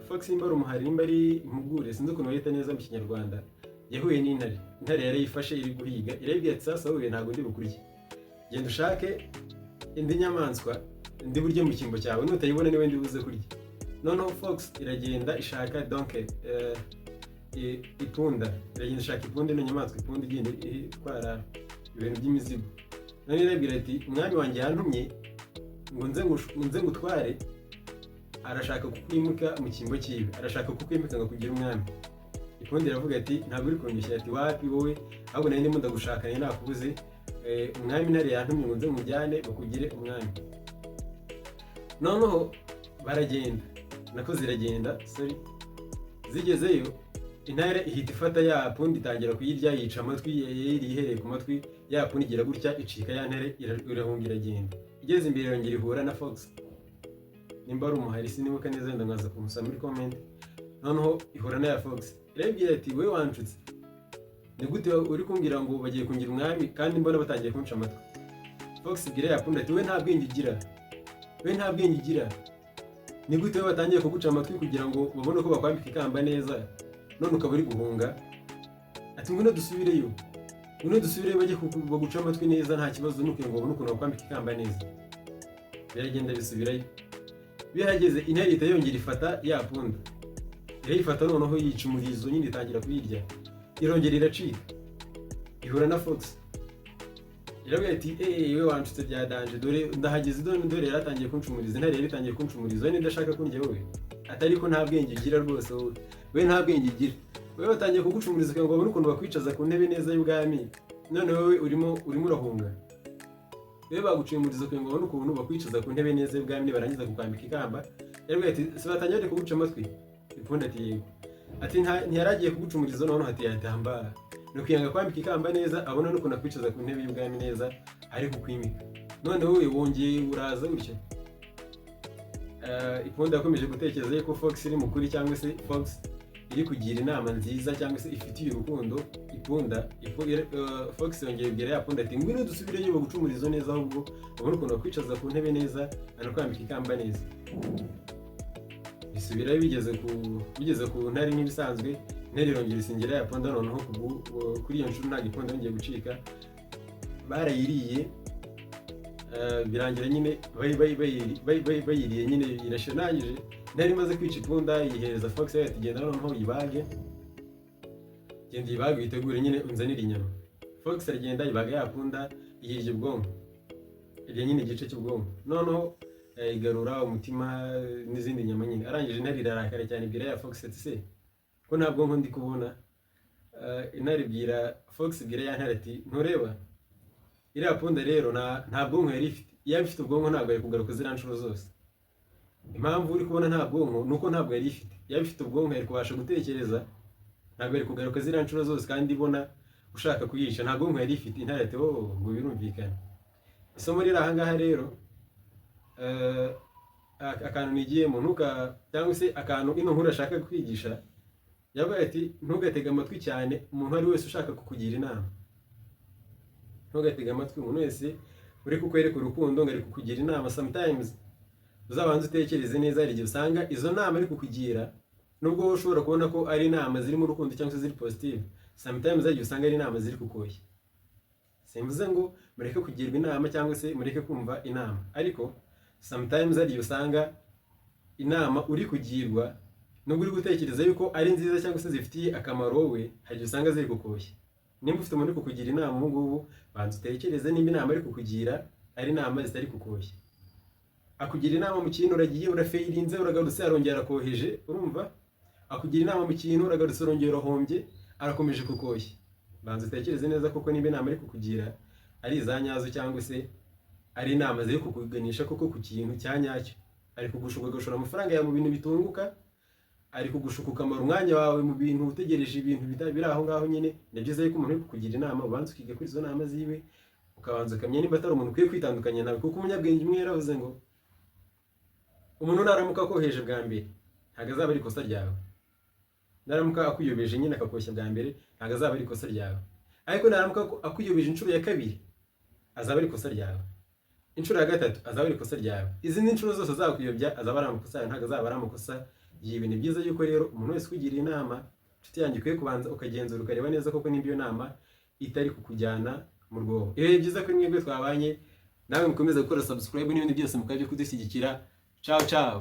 Fox imba ari umuhari, imba ari impugure, sinzi ukuntu bayita neza mu kinyarwanda, yahuye n'intare. Intare yarayifashe iri guhiga, irabibwira ati sasa wowe ntabwo ndi bukurye, genda ushake indi nyamaswa ndi burye mu cyimbo cyawe, nutayibona niwe ndi buze kurya. Noneho Fox iragenda ishaka ipunda, iragenda ishaka ipunda, ino nyamaswa ipunda igenda itwara ibintu by'imizigo. None irabwira ati umwami wanjye yantumye ngo nze ngutware, arashaka kukwimika mu cyimbo cyiwe, arashaka kukwimika ngo kugira umwami. Ipunda iravuga ati ntabwo uri kunyishyura, ati wapi wowe, ahubwo nari ndimo ndagushaka, nari nakubuze, umwami intare yantumye ngo nze mujyane bakugire umwami. Noneho baragenda, nako ziragenda, zigezeyo intare ihita ifata ya punda itangira kuyirya, yica amatwi, ihereye ku matwi, ya punda igira gutya icika ya ntare, irahunga iragenda. Igeze imbere yongera ihura na Fox, nimba ari umuhari sinibuka neza, wenda nkaza kumusaba muri comment. Noneho ihura na ya Fox, irabwira ati we wanshutse, ni gute uri kumbwira ngo bagiye kungira umwami kandi mbona batangiye kunca amatwi? Fox ibwira ya punda ati we nta bwenge ugira, ni gute batangiye kuguca amatwi kugira ngo babone ko bakwambika ikamba neza, none ukaba uri guhunga? Ati ngwino dusubireyo bajye baguca amatwi neza, nta kibazo, nuko ngo babone ukuntu bakwambika ikamba neza. Biragenda bisubirayo, bihageze intare ihita yongera ifata ya punda, irayifata, noneho yica umurizo nyine, itangira kuyirya, irongera iracika, ihura na Fox, irabwira ati we wanshutse bya danje, dore ndahageze, dore yaratangiye kunshumuriza, intare yari itangiye kunshumuriza, wowe ndashaka kunjya wowe? Atari ko nta bwenge ugira rwose, wowe nta bwenge ugira, wowe batangiye kugucumuriza kugira ngo babone ukuntu bakwicaza ku ntebe neza y'ubwami, none wowe urimo urahunga. Wowe baguciye umurizo kugira ngo babone ukuntu bakwicaza ku ntebe neza y'ubwami, nibarangiza kukwambika ikamba. Yarabwira ati si batangiye kuguca amatwi? Ipunda ati yego. Ati ntiyaragiye kuguca umurizo, noneho ati yatamba, ni ukuyanga kwambika ikamba neza, abona n'ukuntu akwicaza ku ntebe y'ubwami neza, ari kukwimika. None wowe wongeye uraza gutyo. Ipunda yakomeje gutekereza ko Fox iri mukuri, cyangwa se Fox iri kugira inama nziza, cyangwa se ifitiye urukundo ipunda. Fox yongeye kubwira ya punda ati ngwino dusubireyo baguca umurizo neza, ahubwo babone ukuntu bakwicaza ku ntebe neza, anakwambika ikamba neza. Bisubirayo, bigeze ku ntare nk'ibisanzwe, intare irongera isingira ya punda. Noneho kuri iyo nshuro ntabwo ipunda yongeye gucika, barayiriye, birangira nyine bayiriye nyine, irashonanyije. Intare imaze kwica ipunda yihereza Fox, ati genda noneho uyibage, genda uyibage witegure nyine unzanire inyama. Fox aragenda yibaga ya punda, yirya ubwonko, irya nyine igice cy'ubwonko, noneho igarura umutima n'izindi nyama nyine. Arangije intare irarakara cyane, ibwira ya Fox ati se ko nta bwonko ndi kubona? Intare ibwira Fox, ibwira ya ntare ati ntureba iriya punda rero nta bwonko yari ifite, iyo ifite ubwonko ntabwo yari kugaruka ziriya nshuro zose. Impamvu uri kubona nta bwonko nuko ntabwo yari ifite, iyo ifite ubwonko yari kubasha gutekereza, ntabwo yari kugaruka ziriya nshuro zose, kandi ibona ushaka kuyica, nta bwonko yari ifite. Intare ati ngo birumvikana. Isomo riri aha ngaha rero, akantu nigiyemo, cyangwa se akantu ino nkuru ashaka kwigisha, yabaye ati ntugatege amatwi cyane umuntu ari wese ushaka kukugira inama. Ntugatege amatwi umuntu wese uri kukwereka urukundo ngo ari kukugira inama. Sometimes uzabanza utekereze neza, hari igihe usanga izo nama ari kukugira, nubwo wowe ushobora kubona ko ari inama ziri mu rukundo cyangwa se ziri positive, sometimes hari igihe usanga ari inama ziri kukoshya. Simvuze ngo mureke kugirwa inama cyangwa se mureke kumva inama, ariko sometimes hari igihe usanga inama uri kugirwa, nubwo uri gutekereza yuko ari nziza cyangwa se zifitiye akamaro wowe, hari igihe usanga ziri kukoshya. Nimba ufite umuntu uri kukugira inama ubu ngubu, banza utekereze nimba inama ari kukugira ari inama zitari kukoshya. Akugira inama mu kintu uragiye urafeirinze, uragarutse arongera akoheje, urumva? Akugira inama mu kintu uragarutse arongera urahombye, arakomeje kukoshya. Banza utekereze neza koko nimba inama ari kukugira ari izanyazo, cyangwa se ari inama ziri kukuganisha koko ku kintu cya nyacyo. Ari kugushuka gashora amafaranga yawe mu bintu bitunguka, ari kugushuka ukamara umwanya wawe mu bintu utegereje ibintu biri aho ngaho nyine. Ni byiza yuko umuntu uri kukugira inama ubanza ukiga kuri izo nama ziwe, ukabanza ukamenya niba atari umuntu ukwiye kwitandukanya nawe, kuko umunyabwenge umwe yaravuze ngo umuntu naramuka akoheje bwa mbere ntabwo azaba ari ikosa ryawe, naramuka akuyobeje nyine akakoshya bwa mbere ntabwo azaba ari ikosa ryawe, ariko naramuka akuyobeje inshuro ya kabiri azaba ari ikosa ryawe. inshuro ya gatatu azaba ari ikosa ryawe, izindi nshuro zose azakuyobya azaba ari amakosa yawe, ntabwo azaba ari amakosa yiwe. Ni byiza yuko rero umuntu wese ukugiriye inama, inshuti yanjye, ukwiye kubanza ukagenzura ukareba neza koko nimba iyo nama itari kukujyana mu rwobo. Ibihe byiza kuri mwebwe twabanye, nawe mukomeze gukora subscribe n'ibindi byose mukajya kudushyigikira. Ciao ciao.